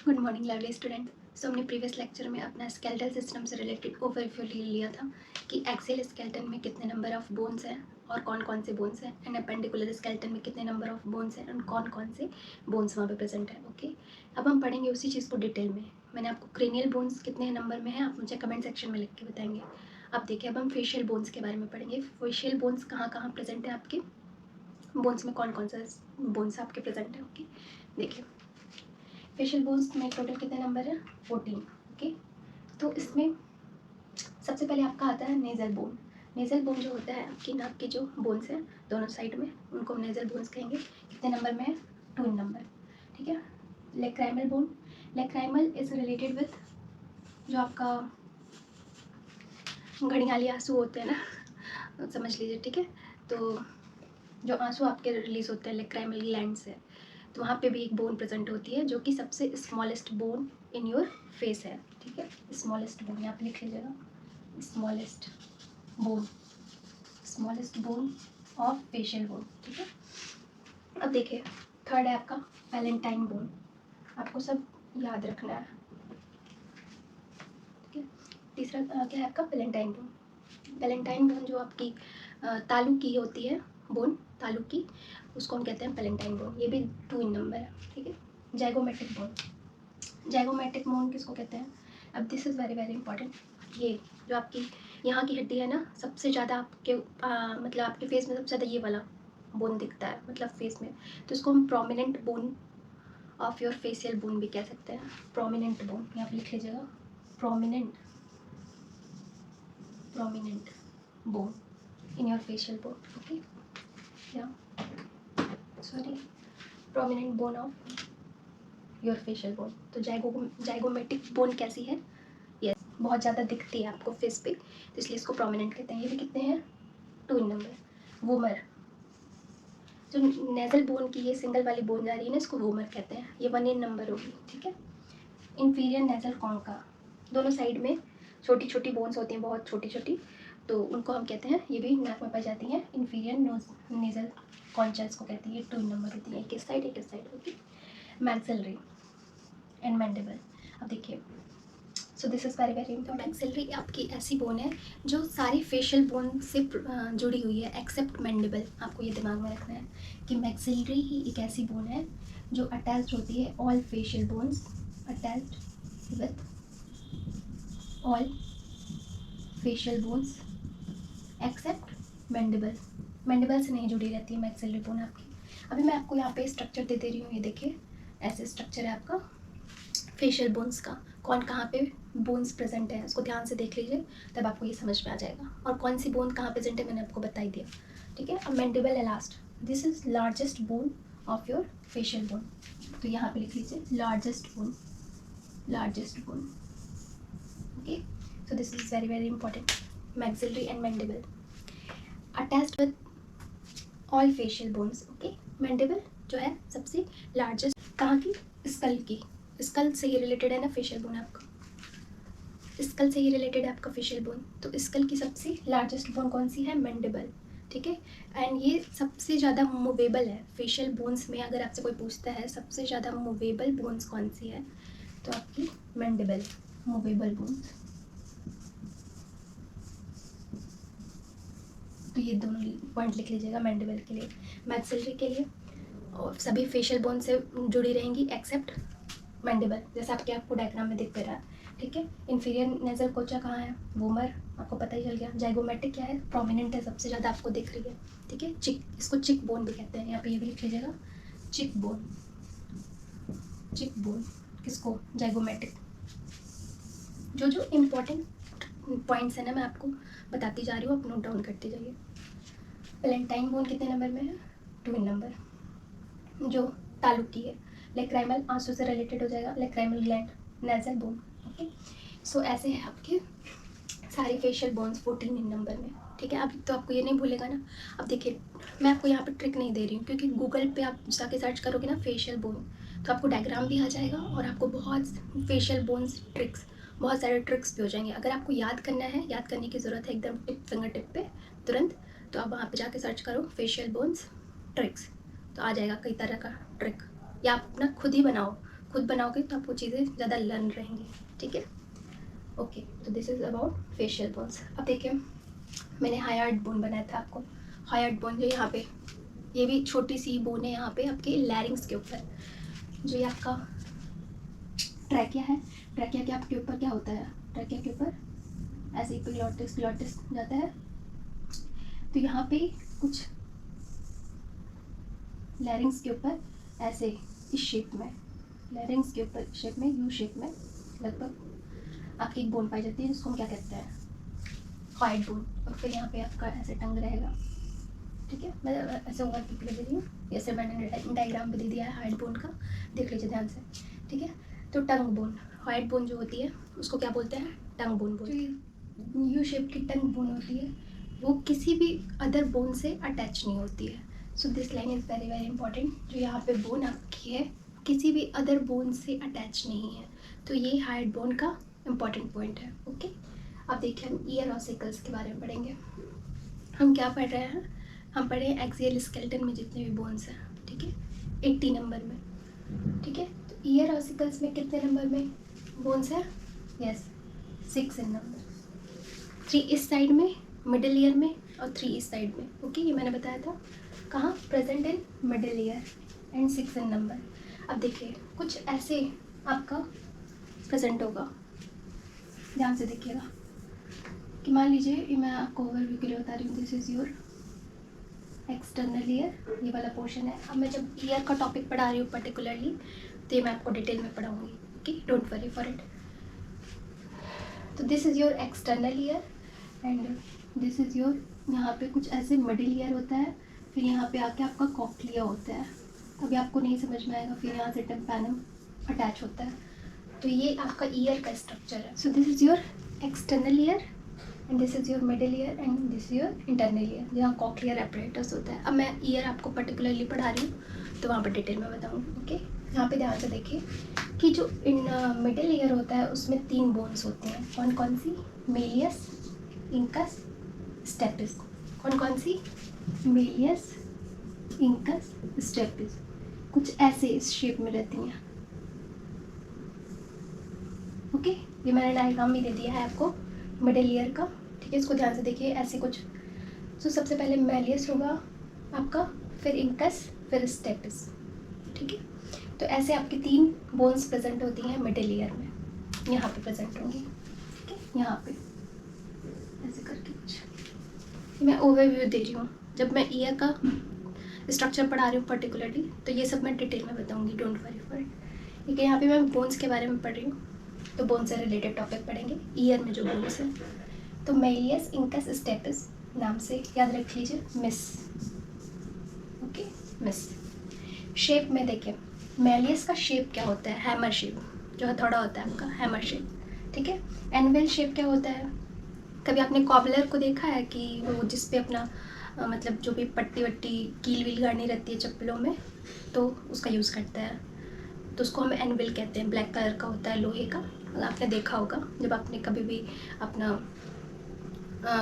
Good morning lovely student. So हमने previous lecture में अपना स्केलेटल सिस्टम से रिलेटेड ओवरव्यू ले लिया था कि एक्सियल स्केलेटन में कितने नंबर ऑफ बोन्स हैं और कौन कौन से बोन्स हैं, एंड अपेंडिकुलर स्केलेटन में कितने नंबर ऑफ बोन्स हैं एंड कौन कौन से बोन्स वहाँ पे प्रेजेंट है। ओके, अब हम पढ़ेंगे उसी चीज़ को डिटेल में। मैंने आपको क्रेनियल बोन्स कितने नंबर में हैं आप मुझे कमेंट सेक्शन में लिख के बताएंगे। अब देखिए, अब हम फेशियल बोन्स के बारे में पढ़ेंगे। फेशियल बोन्स कहाँ कहाँ प्रेजेंट है आपके बोन्स में, कौन कौन सा बोन्स आपके प्रेजेंट है। ओके, देखिए फेशियल बोन्स में टोटल कितने नंबर है, 14। ओके, तो इसमें सबसे पहले आपका आता है नेजल बोन। नेजल बोन जो होता है आपकी नाक के जो बोन्स हैं दोनों साइड में, उनको हम नेजल बोन्स कहेंगे। कितने नंबर में है, 2 नंबर। ठीक है, lacrimal bone. Lacrimal is related with जो आपका घड़ियाली आंसू होते हैं ना, समझ लीजिए। ठीक है, तो जो आंसू आपके रिलीज होते हैं लेक्राइमल ग्लैंड से, तो वहाँ पे भी एक बोन प्रेजेंट होती है जो कि सबसे smallest bone in your face है। ठीक है, स्मॉलेस्ट बोन यहाँ पे लिख लीजिएगा, smallest bone, smallest bone of facial bone. ठीक है, अब देखिए थर्ड है आपका पैलेंटाइन बोन। आपको सब याद रखना है। ठीक है, तीसरा क्या है आपका पैलेंटाइन बोन। पैलेंटाइन बोन जो आपकी तालू की होती है, बोन तालू की, उसको हम कहते हैं पैलेंटाइन बोन। ये भी 2 इन नंबर है। ठीक है, जाइगोमेट्रिक बोन। जाइगोमेट्रिक बोन किसको कहते हैं, अब this is very very important. ये जो आपकी यहाँ की हड्डी है ना, सबसे ज़्यादा आपके मतलब आपके फेस में सबसे ज़्यादा ये वाला बोन दिखता है, मतलब फेस में, तो इसको हम prominent bone of your facial bone भी कह सकते हैं। प्रोमिनेंट बोन यहाँ पे लिख लीजिएगा, prominent, prominent bone in your facial bone. Okay, या sorry, prominent bone of your facial bone. तो जाइगोमेटिक बोन कैसी है, यस बहुत ज़्यादा दिखती है आपको फेस पे, तो इसलिए इसको प्रोमिनेंट कहते हैं। ये भी कितने हैं, 2 इन नंबर। वोमर, जो नेजल बोन की ये सिंगल वाली बोन जा रही है ना, इसको वोमर कहते हैं। ये 1 इन नंबर होगी। ठीक है, इंफीरियर नेजल कॉन्का, दोनों साइड में छोटी छोटी बोन्स होती हैं, बहुत छोटी छोटी, तो उनको हम कहते हैं, ये भी नाक में पाई जाती हैं। इंफीरियर नेजल कॉन्चा इसको कहती है। ये 2 इन नंबर होती है, एक इस साइड एक इस साइड होती है। Maxillary and mandible. अब देखिए, so this is very very important. Maxillary आपकी ऐसी बोन है जो सारी फेशियल बोन से जुड़ी हुई है एक्सेप्ट मैंडिबल। आपको ये दिमाग में रखना है कि मैक्सिलरी ही एक ऐसी बोन है जो अटैच्ड होती है all facial bones, attached with all facial bones except mandible. Mandible से नहीं जुड़ी रहती है मैक्सिलरी बोन आपकी। अभी मैं आपको यहाँ पे स्ट्रक्चर दे रही हूँ, ये देखिए ऐसे स्ट्रक्चर है आपका फेशियल बोन्स का। कौन कहाँ पे बोन्स प्रेजेंट है उसको ध्यान से देख लीजिए, तब आपको ये समझ में आ जाएगा। और कौन सी बोन कहाँ प्रेजेंट है मैंने आपको बता ही दिया। ठीक है, अब मैंडिबल है last. This is largest bone of your facial bone, तो यहाँ पे लिख लीजिए largest bone, largest bone. Okay, so this is very very important. Maxillary and mandible attached with all facial bones. Okay, mandible जो है सबसे largest, कहाँ की, स्कल की, स्कल से ही रिलेटेड है ना फेशियल बोन आपका, स्कल से ही रिलेटेड है आपका फेशियल बोन, तो स्कल की सबसे लार्जेस्ट बोन कौन सी है, मैंडिबल। ठीक है, एंड ये सबसे ज़्यादा मूवेबल है फेशियल बोन्स में। अगर आपसे कोई पूछता है सबसे ज़्यादा मूवेबल बोन्स कौन सी है, तो आपकी मैंडिबल, मूवेबल बोन्स। तो ये दोनों पॉइंट लिख लीजिएगा मैंडिबल के लिए, मैक्सिलरी के लिए, और सभी फेशियल बोन से जुड़ी रहेंगी एक्सेप्ट मैंडिबल, जैसे आपको डायग्राम में दिख पे रहा है। ठीक है, इंफीरियर नेजल कोचा कहाँ है, वोमर, आपको पता ही चल गया। जाइगोमेटिक क्या है, प्रोमिनेंट है, सबसे ज़्यादा आपको दिख रही है। ठीक है, चिक, इसको चिक बोन भी कहते हैं, यहाँ पे ये भी लिख लीजिएगा, चिक बोन, चिक बोन किसको, जाइगोमेटिक। जो जो इम्पोर्टेंट पॉइंट्स है ना मैं आपको बताती जा रही हूँ, आप नोट डाउन करते जाइए। पैलेंटाइन बोन कितने नंबर में है, 2 नंबर, जो तालु की है। लेक्राइमल आंसू से रिलेटेड हो जाएगा, lacrimal gland, nasal bone. Okay, so ऐसे है आपके सारे फेशियल बोन्स 14 इन नंबर में। ठीक है, अब तो आपको ये नहीं भूलेगा ना। अब देखिए, मैं आपको यहाँ पे ट्रिक नहीं दे रही हूँ, क्योंकि गूगल पे आप जाके सर्च करोगे ना फेशियल बोन, तो आपको डायग्राम भी आ जाएगा और आपको बहुत फेशियल बोन्स ट्रिक्स, बहुत सारे ट्रिक्स भी हो जाएंगे। अगर आपको याद करना है, याद करने की ज़रूरत है एकदम टिप फिंगर टिप पे तुरंत, तो आप वहाँ पे जाके सर्च करो फेशियल बोन्स ट्रिक्स, तो आ जाएगा कई तरह का ट्रिक, या आप अपना खुद ही बनाओ खुद बनाओगे तो आपको चीज़ें ज़्यादा लर्न रहेंगी, ठीक है। ओके, तो this is about facial bones. अब देखिए मैंने हायर्ड बोन बनाया था आपको। हायर्ड बोन जो यहाँ पे, ये भी छोटी सी बोन है यहाँ पे आपके लैरिंग्स के ऊपर। जो ये आपका ट्रैकिया है, ट्रैकिया के आपके ऊपर क्या होता है, ट्रैकिया के ऊपर ऐसे ही ग्लॉटिस जाता है। तो यहाँ पे कुछ लैरिंग्स के ऊपर ऐसे इस शेप में, लैरिंग्स के ऊपर शेप में, यू शेप में लगभग आपकी एक बोन पाई जाती है जिसको हम क्या कहते हैं, हाइड बोन। और फिर यहाँ पे आपका ऐसे टंग रहेगा, ठीक है। मैं ऐसे ओवर पिक ले दे रही हूँ, जैसे मैंने डायग्राम भी दे दिया है हाइड बोन का, देख लीजिए ध्यान से, ठीक है। तो टंग बोन, हाइड बोन जो होती है उसको क्या बोलते हैं, टंग बोन बोलते हैं। यू शेप की टंग बोन होती है, वो किसी भी अदर बोन से अटैच नहीं होती है। So this line is very very important. जो यहाँ पे बोन आपकी है किसी भी अदर बोन से अटैच नहीं है, तो ये हाइड बोन का इम्पॉर्टेंट पॉइंट है, ओके। अब देखिए हम ईयर ऑसिकल्स के बारे में पढ़ेंगे। हम क्या पढ़ रहे हैं, हम पढ़े एक्सियल स्केलेटन में जितने भी बोन्स हैं, ठीक है, 80 नंबर में, ठीक है। तो ईयर ऑसिकल्स में कितने नंबर में बोन्स है, यस 6 इन नंबर, 3 इस साइड में मिडिल ईयर में और 3 इस साइड में, ओके। ये मैंने बताया था कहाँ, present in middle ear and 6 in number. अब देखिए कुछ ऐसे आपका प्रेजेंट होगा, ध्यान से देखिएगा कि मान लीजिए ये मैं आपको ओवरव्यू के लिए बता रही हूँ, this is your external year, ये वाला पोर्शन है। अब मैं जब ईयर का टॉपिक पढ़ा रही हूँ पर्टिकुलरली, तो ये मैं आपको डिटेल में पढ़ाऊँगी, okay, don't worry for it. तो this is your external ear and this is your, यहाँ पे कुछ ऐसे मिडिल ईयर होता है, फिर यहाँ पे आके आपका कॉक्लिया होता है। अभी आपको नहीं समझ में आएगा, फिर यहाँ से टिम्पैनम अटैच होता है। तो ये आपका ईयर का स्ट्रक्चर है। So this is your external ear and this is your middle ear and this your internal ear, जहाँ कॉक्लियर एपरेटस होता है। अब मैं ईयर आपको पर्टिकुलरली पढ़ा रही हूँ तो वहाँ पर डिटेल में बताऊँगी, ओके। यहाँ पे ध्यान से देखिए कि जो मिडिल ईयर होता है उसमें 3 बोन्स होते हैं। कौन कौन सी, मेलियस, इंकस, स्टेपिस। कौन कौन सी, मेलियस, इंकस, स्टेपिस। कुछ ऐसे इस शेप में रहती हैं, ओके। ये मैंने डायग्राम भी दे दिया है आपको मिडिल ईयर का, ठीक है। इसको ध्यान से देखिए, ऐसे कुछ। तो सबसे पहले मेलियस होगा आपका, फिर इंकस, फिर स्टेपिस, ठीक है। तो ऐसे आपकी 3 बोन्स प्रेजेंट होती हैं मिडिल ईयर में, यहाँ पे प्रेजेंट होंगी, ठीक है, यहाँ पे ऐसे करके कुछ। मैं ओवरव्यू दे रही हूँ, जब मैं ईयर का स्ट्रक्चर पढ़ा रही हूँ पर्टिकुलरली तो ये सब मैं डिटेल में बताऊँगी, डोंट वरी फॉर इट, ठीक है। यहाँ पे मैं बोन्स के बारे में पढ़ रही हूँ, तो बोन से रिलेटेड टॉपिक पढ़ेंगे ईयर में जो बोन्स हैं। तो मेलियस, इंकस, स्टेपिस नाम से याद रख लीजिए, मिस, ओके, मिस। शेप में देखिए, मेलियस का शेप क्या होता है, हैमर शेप, जो हथौड़ा होता है आपका, हैमर शेप, ठीक है। एनविल शेप क्या होता है, कभी आपने कॉबलर को देखा है कि वो जिस पे अपना मतलब जो भी पट्टी वट्टी कील वील गाड़नी रहती है चप्पलों में, तो उसका यूज़ करता है, तो उसको हम एनविल कहते हैं। ब्लैक कलर का होता है लोहे का, आपने देखा होगा जब आपने कभी भी अपना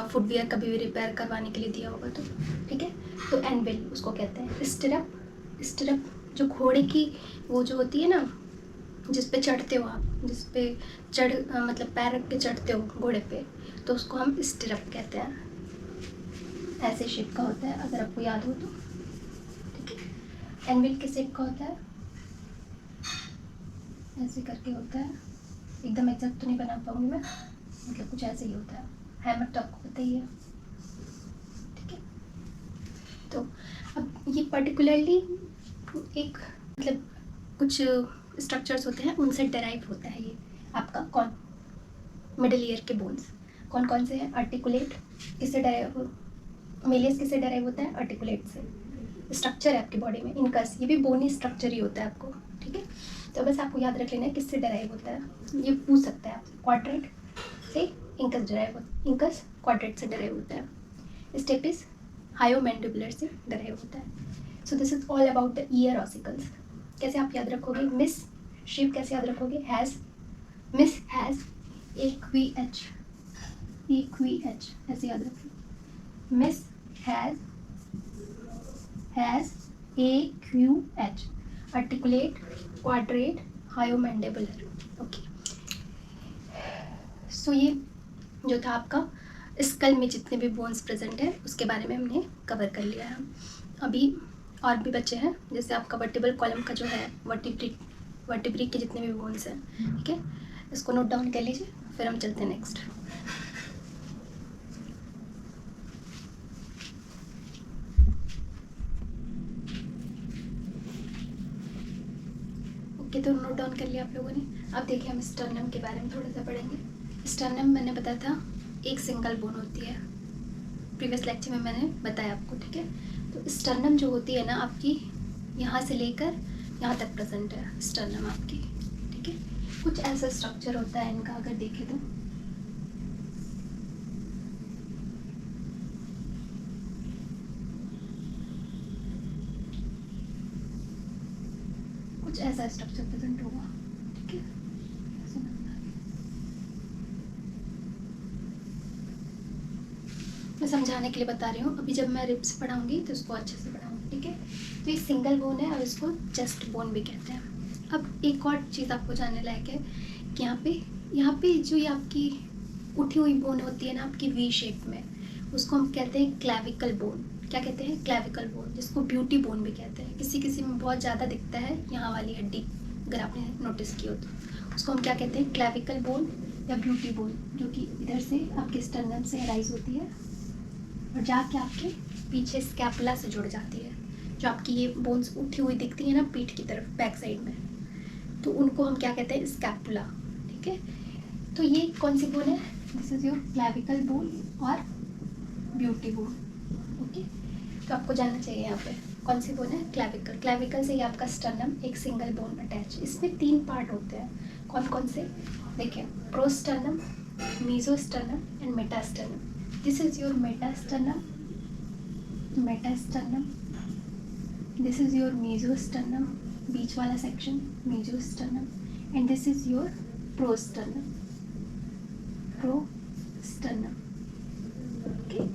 फुटवियर कभी भी रिपेयर करवाने के लिए दिया होगा तो, ठीक है। तो एनविल उसको कहते हैं। स्टिरअप, स्टिरअप जो घोड़े की वो जो होती है ना, जिस पे चढ़ते हो आप, जिस पे मतलब पैर रख के चढ़ते हो घोड़े पे, तो उसको हम स्टिरअप कहते हैं। ऐसे शेप का होता है, अगर आपको याद हो तो, ठीक है। एनविल किस शेप का होता है, ऐसे करके होता है, एकदम एग्जैक्ट तो नहीं बना पाऊंगी मैं, मतलब कुछ ऐसे ही होता है। हैमर तो आपको पता ही है, ठीक है। तो अब ये पर्टिकुलरली एक मतलब कुछ स्ट्रक्चर्स होते हैं, उनसे डेराइव होता है ये आपका कौन, मिडिल ईयर के बोन्स। कौन कौन से हैं, आर्टिकुलेट, किससे डेराइव, मेलियस किससे डेराइव होता है, आर्टिकुलेट से। स्ट्रक्चर है आपकी बॉडी में, इनकस ये भी बोनी स्ट्रक्चर ही होता है आपको, ठीक है। तो बस आपको याद रख लेना है किससे डेराइव होता है, ये पूछ सकता है आपसे। क्वाड्रेट से इंकस डेराइव होता है, इंकस क्वाड्रेट से डेराइव होता है। स्टेपिस हायोमैंडिबुलर से डेराइव होता है। So this is all about the ear ossicles. कैसे आप याद रखोगे, मिस शेप कैसे याद रखोगे, has, miss has AQH, AQH ऐसे याद रखो, miss has AQH, articulate, quadrate, hyomandibular. Okay, so ये जो था आपका स्कल में जितने भी बोन्स प्रेजेंट है उसके बारे में हमने कवर कर लिया है। अभी और भी बच्चे हैं, जैसे आपका वर्टिब्रल कॉलम का जो है वर्टिब्री के जितने भी बोन्स हैं, ठीक है, इसको नोट डाउन कर लीजिए, फिर हम चलते हैं नेक्स्ट। ओके, तो नोट डाउन कर लिया आप लोगों ने। अब देखिए हम स्टर्नम के बारे में थोड़ा सा पढ़ेंगे। स्टर्नम मैंने बताया था एक सिंगल बोन होती है, प्रीवियस लेक्चर में मैंने बताया आपको, ठीक है। तो स्टर्नम जो होती है ना आपकी, यहाँ से लेकर यहाँ तक प्रेजेंट है स्टर्नम आपकी, ठीक है। कुछ ऐसा स्ट्रक्चर होता है इनका, अगर देखें तो कुछ ऐसा स्ट्रक्चर प्रेजेंट होगा, ठीक है। मैं समझाने के लिए बता रही हूँ, अभी जब मैं रिब्स पढ़ाऊंगी तो उसको अच्छे से पढ़ाऊंगी, ठीक है। तो ये सिंगल बोन है और इसको चेस्ट बोन भी कहते हैं। अब एक और चीज़ आपको जानने लायक है कि यहाँ पे जो ये आपकी उठी हुई बोन होती है ना आपकी वी शेप में, उसको हम कहते हैं क्लैविकल बोन। क्या कहते हैं? क्लैविकल बोन, जिसको ब्यूटी बोन भी कहते हैं। किसी किसी में बहुत ज़्यादा दिखता है यहाँ वाली हड्डी, अगर आपने नोटिस की हो तो उसको हम क्या कहते हैं? क्लैविकल बोन या ब्यूटी बोन, जो कि इधर से आपके स्टर्नम से अराइज होती है और जाके आपके पीछे स्कैपुला से जुड़ जाती है। जो आपकी ये बोन्स उठी हुई दिखती है ना पीठ की तरफ बैक साइड में, तो उनको हम क्या कहते हैं? स्कैपुला, ठीक है। तो ये कौन सी बोन है? This is your clavicle bone और ब्यूटी बोन, ओके। तो आपको जानना चाहिए यहाँ पे कौन सी बोन है? क्लैविकल। क्लैविकल से ये आपका स्टर्नम एक सिंगल बोन अटैच। इसमें 3 पार्ट होते हैं। कौन कौन से? देखिए, prosternum, mesosternum and metasternum. This is your metasternum, this is your mesosternum, बीच वाला section mesosternum, and this is your prosternum, okay।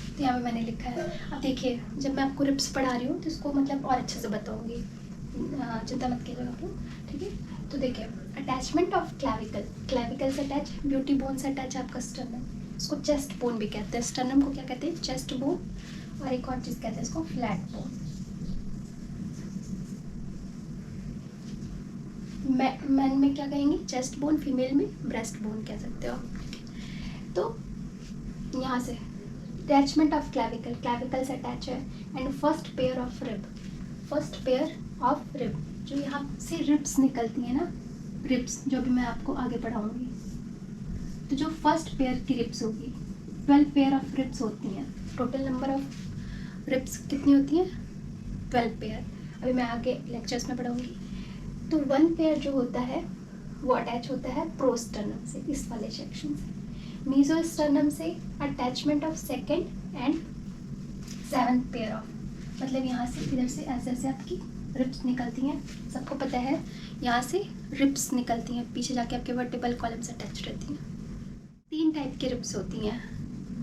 तो यहाँ पे मैंने लिखा है। अब देखिए, जब मैं आपको रिब्स पढ़ा रही हूँ तो इसको मतलब और अच्छे से बताऊँगी, चिंता मत कीजिएगा आप लोग, ठीक है। तो देखिए, अटैचमेंट ऑफ क्लैविकल से अटैच, ब्यूटी बोन से अटैच आपका स्टर्नम, इसको चेस्ट बोन भी कहते हैं। स्टर्नम को क्या कहते हैं? Chest bone. और एक और चीज़ कहते हैं इसको फ्लैट बोन। मैन में क्या कहेंगे? Chest bone. फीमेल में ब्रेस्ट बोन कह सकते हो, ठीक है। तो यहाँ से अटैचमेंट ऑफ क्लैविकल से अटैच है। And first pair of rib, जो यहाँ से रिब्स निकलती है ना, रिब्स जो भी मैं आपको आगे पढ़ाऊँगी, तो जो फर्स्ट पेयर की रिब्स होगी, 12 पेयर ऑफ रिब्स होती हैं। टोटल नंबर ऑफ रिब्स कितनी होती हैं? 12 पेयर। अभी मैं आगे लेक्चर्स में पढ़ाऊँगी। तो 1 पेयर जो होता है वो अटैच होता है प्रोस्टर्नम से, इस वाले सेक्शन से। मीजोस्टर्नम से attachment of 2nd and 7th pair of, मतलब यहाँ से इधर से ऐसे ऐसे आपकी रिब्स निकलती हैं। सबको पता है यहाँ से रिब्स निकलती हैं, पीछे जाके आपके वर्टिब्रल कॉलम से अटैच रहती हैं। 3 टाइप की रिब्स होती हैं।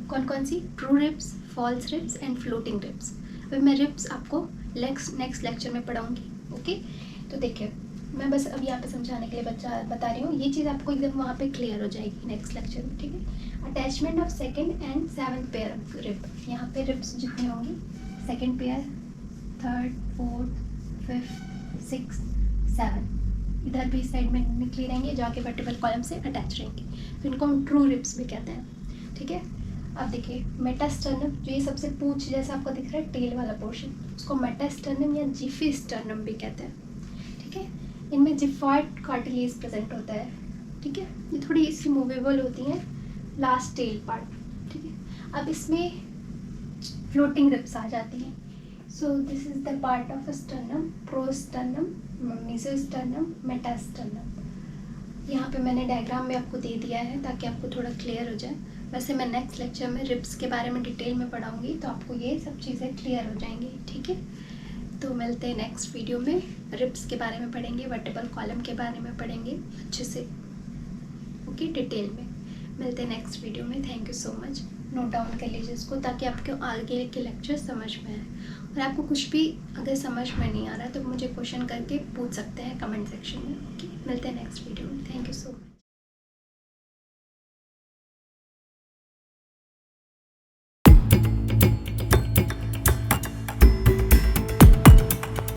कौन कौन सी? True ribs, false ribs and floating ribs. अभी मैं रिब्स आपको नेक्स्ट लेक्चर में पढ़ाऊँगी, ओके। तो देखिए, मैं बस अब यहाँ पे समझाने के लिए बता रही हूँ। ये चीज़ आपको एकदम वहाँ पे क्लियर हो जाएगी नेक्स्ट लेक्चर में, ठीक है। Attachment of 2nd and 7th pair of rib, यहाँ पे रिब्स जितनी होंगी, 2nd pair, 3rd, 4th, 5th, 6th, 7th, इधर भी साइड में निकली रहेंगे, जाके वर्टिब्रल कॉलम से अटैच रहेंगे, तो इनको हम ट्रू रिब्स भी कहते हैं, ठीक है। अब देखिए, मेटास्टर्नम, जो ये सबसे पूंछ जैसा आपको दिख रहा है टेल वाला पोर्शन, उसको मेटास्टर्नम या जिफिस्टर्नम भी कहते हैं, ठीक है। इनमें जिफॉइड कार्टिलेज प्रेजेंट होता है, ठीक है। ये थोड़ी सी मूवेबल होती हैं, लास्ट टेल पार्ट, ठीक है। अब इसमें फ्लोटिंग रिब्स आ जाती हैं। So this is the part of sternum, prosternum, mesosternum, metasternum। यहाँ पे मैंने डायग्राम में आपको दे दिया है ताकि आपको थोड़ा क्लियर हो जाए। वैसे मैं नेक्स्ट लेक्चर में रिब्स के बारे में डिटेल में पढ़ाऊँगी, तो आपको ये सब चीज़ें क्लियर हो जाएंगी, ठीक है। तो मिलते हैं नेक्स्ट वीडियो में। रिब्स के बारे में पढ़ेंगे, वर्टिब्रल कॉलम के बारे में पढ़ेंगे अच्छे से, ओके, डिटेल में। मिलते हैं नेक्स्ट वीडियो में। Thank you so much. Note down कर लीजिए इसको ताकि आपके आगे के लेक्चर समझ में आए। और आपको कुछ भी अगर समझ में नहीं आ रहा है तो मुझे क्वेश्चन करके पूछ सकते हैं कमेंट सेक्शन में। ओके, मिलते हैं नेक्स्ट वीडियो में। Thank you so much.